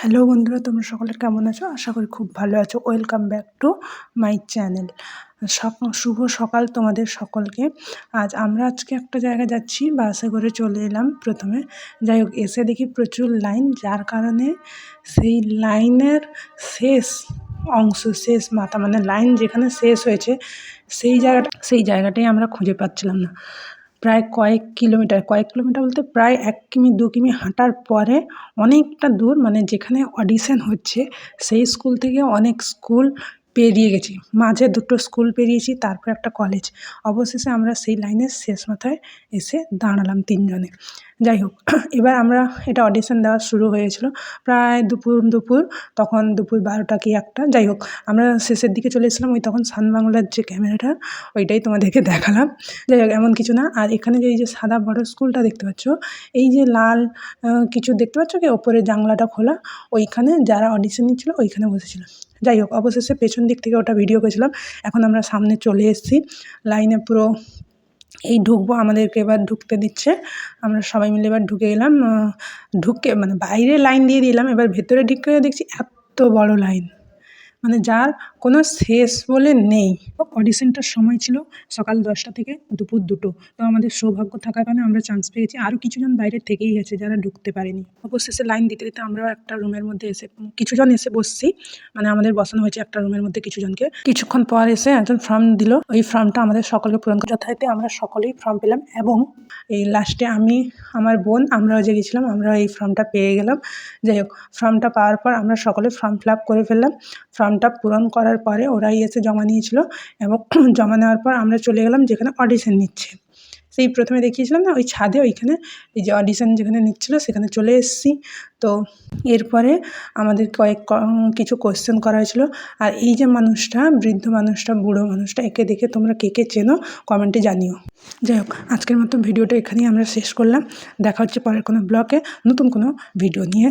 Hello বন্ধুরা, তোমরা সকলে কেমন আছো? আশা করি খুব ভালো আছো। Welcome back to my channel. শুভ সকাল তোমাদের সকলকে। আজকে একটা জায়গায় যাচ্ছি, বাসে করে চলে এলাম প্রথমে। যাই হোক, এসে দেখি প্রচুর লাইন, যার কারণে সেই লাইনের শেষ অংশ, শেষ মাথা, মানে লাইন যেখানে শেষ হয়েছে সেই জায়গাটাই আমরা খুঁজে পাচ্ছিলাম না। প্রায় কয়েক কিলোমিটার বলতে প্রায় 1 কিমি 2 কিমি হাঁটার পরে অনেকটা দূর, মানে যেখানে অডিশন হচ্ছে সেই স্কুল থেকে অনেক স্কুল পেরিয়ে গেছি। মাঝে 2টো স্কুল পেরিয়েছি, তারপর একটা কলেজ। অবশেষে আমরা সেই লাইনের শেষ মাথায় এসে দাঁড়ালাম 3 জনে। যাই হোক, এবার এটা অডিশন দেওয়া শুরু হয়েছিল প্রায় দুপুর, তখন দুপুর 12টা কি 1টা। যাই হোক, আমরা শেষের দিকে চলে এসেছিলাম। ওই তখন সানবাংলার যে ক্যামেরাটা, ওইটাই তোমাদেরকে দেখালাম। যাই হোক, এমন কিছু না। আর এখানে যে এই যে সাদা বড় স্কুলটা দেখতে পাচ্ছ, এই যে লাল কিছু দেখতে পাচ্ছ কি ওপরে জানলাটা খোলা, ওইখানে যারা অডিশন নিচ্ছিল ওইখানে বসেছিল। যাই হোক, অবশেষে পেছন দিক থেকে ওটা ভিডিও করেছিলাম। এখন আমরা সামনে চলে এসেছি, লাইনে পুরো এই ঢুকবো, আমাদেরকে এবার ঢুকতে দিচ্ছে। আমরা সবাই মিলে এবার ঢুকে গেলাম। ঢুকে মানে বাইরে লাইন দিয়ে দিলাম, এবার ভেতরে ঢুকে দেখছি এত বড় লাইন, মানে যার কোনো শেষ বলে নেই। অডিশনটার সময় ছিল সকাল 10টা থেকে দুপুর 2টো। তো আমাদের সৌভাগ্য থাকার কারণে আমরা চান্স পেয়েছি। আরও কিছুজন বাইরে থেকেই গেছে যারা ঢুকতে পারেনি। অবশেষে লাইন দিতে আমরাও একটা রুমের মধ্যে কিছুজন এসে বসছি, মানে আমাদের বসানো হয়েছে একটা রুমের মধ্যে কিছুজনকে। কিছুক্ষণ পর এসে একজন ফর্ম দিল, ওই ফর্মটা আমাদের সকলকে পূরণ করে যথারীতি আমরা সকলেই ফর্ম পেলাম। এবং এই লাস্টে আমি, আমার বোন, আমরাও যে গেছিলাম, আমরা এই ফর্মটা পেয়ে গেলাম। যাই হোক, ফর্মটা পাওয়ার পর আমরা সকলে ফর্ম ফিল আপ করে ফেললাম। ফর্মটা পূরণ করার পরে ওরাই এসে জমা নিয়েছিল, এবং জমা নেওয়ার পর আমরা চলে গেলাম যেখানে অডিশন নিচ্ছে। সেই প্রথমে দেখিয়েছিলাম না ওই ছাদে, ওইখানে এই যে অডিশন যেখানে নিচ্ছিল সেখানে চলে এসেছি। তো এরপরে আমাদের কিছু কোয়েশ্চেন করা হয়েছিল। আর এই যে মানুষটা, বৃদ্ধ মানুষটা, বুড়ো মানুষটা, একে দেখে তোমরা কে কে চেনো কমেন্টে জানিও। যাই হোক, আজকের মতো ভিডিওটা এখানেই আমরা শেষ করলাম। দেখা হচ্ছে পরের কোনো ব্লগে নতুন কোনো ভিডিও নিয়ে।